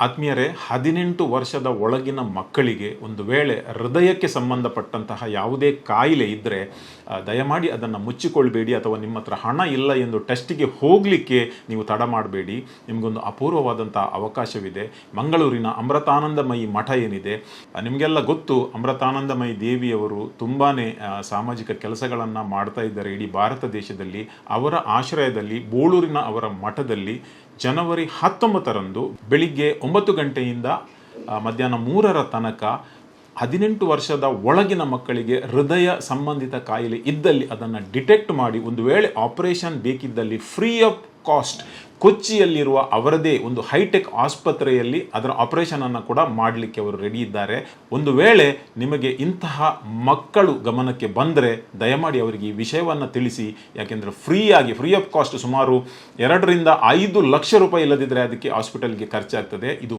ಆತ್ಮೀಯರೇ, 18 ವರ್ಷದ ಒಳಗಿನ ಮಕ್ಕಳಿಗೆ ಒಂದು ವೇಳೆ ಹೃದಯಕ್ಕೆ ಸಂಬಂಧಪಟ್ಟಂತಹ ಯಾವುದೇ ಕಾಯಿಲೆ ಇದ್ದರೆ ದಯಮಾಡಿ ಅದನ್ನು ಮುಚ್ಚಿಕೊಳ್ಬೇಡಿ, ಅಥವಾ ನಿಮ್ಮ ಹತ್ರ ಹಣ ಇಲ್ಲ ಎಂದು ಟೆಸ್ಟಿಗೆ ಹೋಗಲಿಕ್ಕೆ ನೀವು ತಡ ಮಾಡಬೇಡಿ. ನಿಮಗೊಂದು ಅಪೂರ್ವವಾದಂಥ ಅವಕಾಶವಿದೆ. ಮಂಗಳೂರಿನ ಅಮೃತಾನಂದಮಯಿ ಮಠ ಏನಿದೆ, ನಿಮಗೆಲ್ಲ ಗೊತ್ತು, ಅಮೃತಾನಂದಮಯಿ ದೇವಿಯವರು ತುಂಬಾ ಸಾಮಾಜಿಕ ಕೆಲಸಗಳನ್ನು ಮಾಡ್ತಾ ಇದ್ದಾರೆ ಇಡೀ ಭಾರತ ದೇಶದಲ್ಲಿ. ಅವರ ಆಶ್ರಯದಲ್ಲಿ ಬೋಳೂರಿನ ಅವರ ಮಠದಲ್ಲಿ ಜನವರಿ 19ರಂದು ಬೆಳಿಗ್ಗೆ 9 ಗಂಟೆಯಿಂದ ಮಧ್ಯಾಹ್ನ 3ರ ತನಕ 18 ವರ್ಷದ ಒಳಗಿನ ಮಕ್ಕಳಿಗೆ ಹೃದಯ ಸಂಬಂಧಿತ ಕಾಯಿಲೆ ಇದ್ದಲ್ಲಿ ಅದನ್ನು ಡಿಟೆಕ್ಟ್ ಮಾಡಿ, ಒಂದು ವೇಳೆ ಆಪರೇಷನ್ ಬೇಕಿದ್ದಲ್ಲಿ ಫ್ರೀ ಆಫ್ ಕಾಸ್ಟ್ ಕೊಚ್ಚಿಯಲ್ಲಿರುವ ಅವರದೇ ಒಂದು ಹೈಟೆಕ್ ಆಸ್ಪತ್ರೆಯಲ್ಲಿ ಅದರ ಆಪರೇಷನನ್ನು ಕೂಡ ಮಾಡಲಿಕ್ಕೆ ಅವರು ರೆಡಿ ಇದ್ದಾರೆ. ಒಂದು ವೇಳೆ ನಿಮಗೆ ಇಂತಹ ಮಕ್ಕಳು ಗಮನಕ್ಕೆ ಬಂದರೆ ದಯಮಾಡಿ ಅವರಿಗೆ ಈ ವಿಷಯವನ್ನು ತಿಳಿಸಿ. ಯಾಕೆಂದರೆ ಫ್ರೀ ಆಫ್ ಕಾಸ್ಟ್ ಸುಮಾರು 2 ರಿಂದ 5 ಲಕ್ಷ ರೂಪಾಯಿ ಇಲ್ಲದಿದ್ದರೆ ಅದಕ್ಕೆ ಹಾಸ್ಪಿಟಲ್ಗೆ ಖರ್ಚಾಗ್ತದೆ. ಇದು